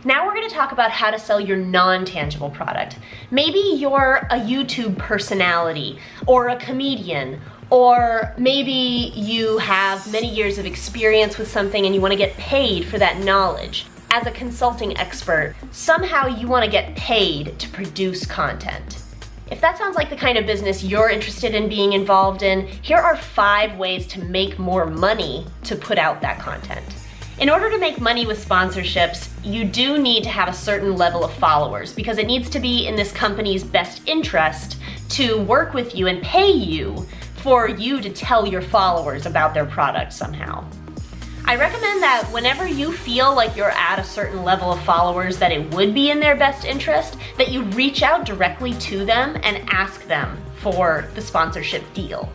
Now we're going to talk about how to sell your non-tangible product. Maybe you're a YouTube personality or a comedian, or maybe you have many years of experience with something and you want to get paid for that knowledge. As a consulting expert, somehow you want to get paid to produce content. If that sounds like the kind of business you're interested in being involved in, here are 5 ways to make more money to put out that content. In order to make money with sponsorships, you do need to have a certain level of followers because it needs to be in this company's best interest to work with you and pay you for you to tell your followers about their product somehow. I recommend that whenever you feel like you're at a certain level of followers that it would be in their best interest, that you reach out directly to them and ask them for the sponsorship deal.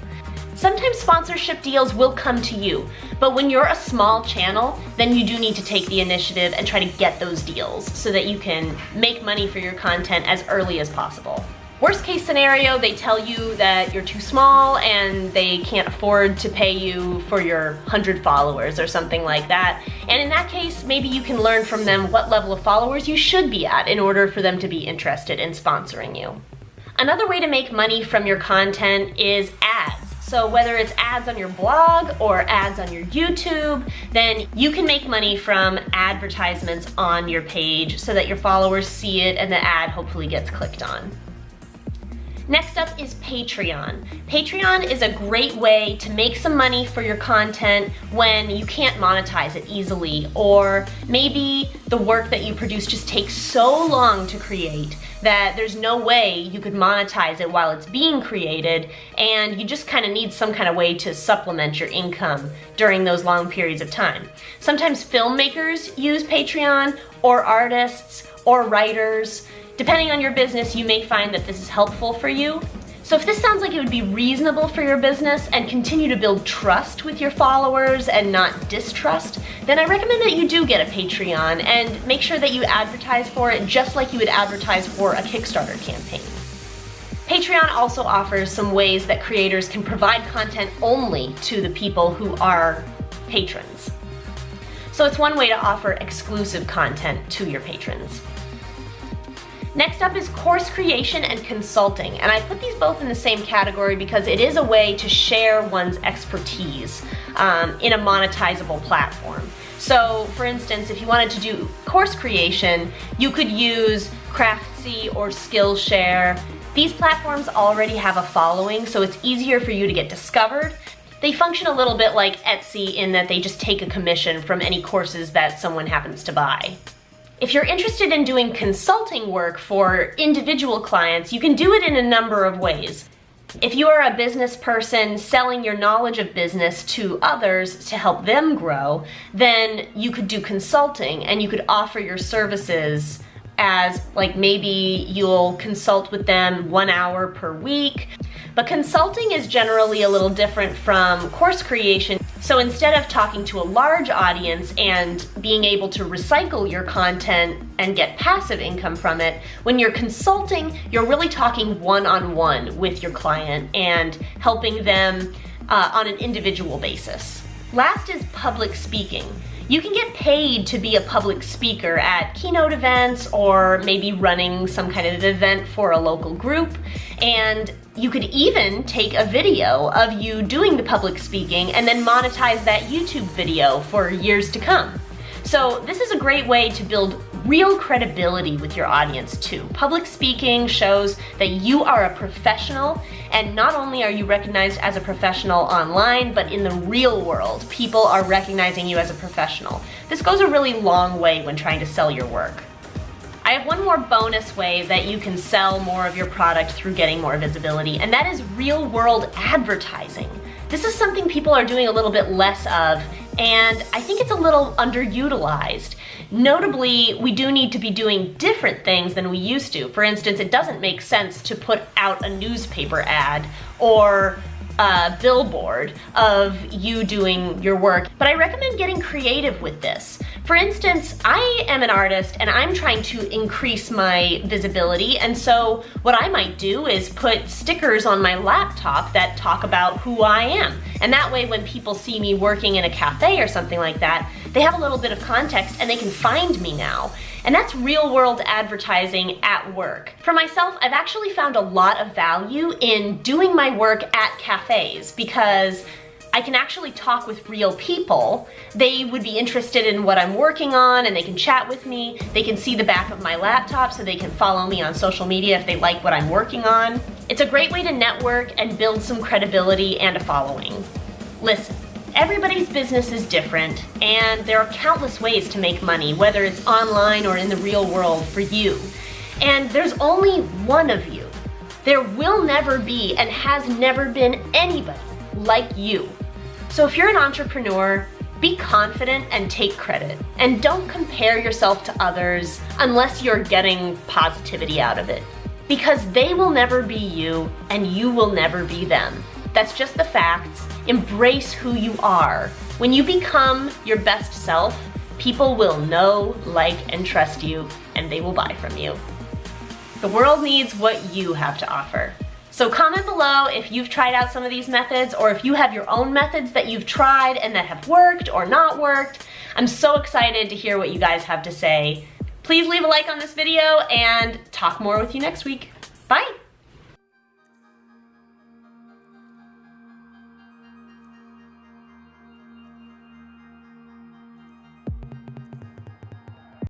Sometimes sponsorship deals will come to you, but when you're a small channel, then you do need to take the initiative and try to get those deals so that you can make money for your content as early as possible. Worst case scenario, they tell you that you're too small and they can't afford to pay you for your 100 followers or something like that. And in that case, maybe you can learn from them what level of followers you should be at in order for them to be interested in sponsoring you. Another way to make money from your content is ads. So whether it's ads on your blog or ads on your YouTube, then you can make money from advertisements on your page so that your followers see it and the ad hopefully gets clicked on. Next up is Patreon. Patreon is a great way to make some money for your content when you can't monetize it easily, or maybe the work that you produce just takes so long to create that there's no way you could monetize it while it's being created, and you just kind of need some kind of way to supplement your income during those long periods of time. Sometimes filmmakers use Patreon, or artists, or writers. Depending on your business, you may find that this is helpful for you. So if this sounds like it would be reasonable for your business and continue to build trust with your followers and not distrust, then I recommend that you do get a Patreon and make sure that you advertise for it just like you would advertise for a Kickstarter campaign. Patreon also offers some ways that creators can provide content only to the people who are patrons. So it's one way to offer exclusive content to your patrons. Next up is course creation and consulting, and I put these both in the same category because it is a way to share one's expertise in a monetizable platform. So for instance, if you wanted to do course creation, you could use Craftsy or Skillshare. These platforms already have a following, so it's easier for you to get discovered. They function a little bit like Etsy in that they just take a commission from any courses that someone happens to buy. If you're interested in doing consulting work for individual clients, you can do it in a number of ways. If you are a business person selling your knowledge of business to others to help them grow, then you could do consulting and you could offer your services as, like, maybe you'll consult with them 1 hour per week. But consulting is generally a little different from course creation. So instead of talking to a large audience and being able to recycle your content and get passive income from it, when you're consulting, you're really talking one-on-one with your client and helping them on an individual basis. Last is public speaking. You can get paid to be a public speaker at keynote events or maybe running some kind of event for a local group. And you could even take a video of you doing the public speaking and then monetize that YouTube video for years to come. So this is a great way to build real credibility with your audience too. Public speaking shows that you are a professional, and not only are you recognized as a professional online, but in the real world, people are recognizing you as a professional. This goes a really long way when trying to sell your work. I have one more bonus way that you can sell more of your product through getting more visibility, and that is real world advertising. This is something people are doing a little bit less of, and I think it's a little underutilized. Notably, we do need to be doing different things than we used to. For instance, it doesn't make sense to put out a newspaper ad or a billboard of you doing your work, but I recommend getting creative with this. For instance, I am an artist and I'm trying to increase my visibility, and so what I might do is put stickers on my laptop that talk about who I am. And that way when people see me working in a cafe or something like that, they have a little bit of context and they can find me now. And that's real world advertising at work. For myself, I've actually found a lot of value in doing my work at cafes because I can actually talk with real people. They would be interested in what I'm working on and they can chat with me. They can see the back of my laptop so they can follow me on social media if they like what I'm working on. It's a great way to network and build some credibility and a following. Listen, everybody's business is different and there are countless ways to make money, whether it's online or in the real world for you. And there's only one of you. There will never be and has never been anybody like you. So if you're an entrepreneur, be confident and take credit. And don't compare yourself to others unless you're getting positivity out of it. Because they will never be you and you will never be them. That's just the facts. Embrace who you are. When you become your best self, people will know, like, and trust you, and they will buy from you. The world needs what you have to offer. So comment below if you've tried out some of these methods or if you have your own methods that you've tried and that have worked or not worked. I'm so excited to hear what you guys have to say. Please leave a like on this video and talk more with you next week. Bye.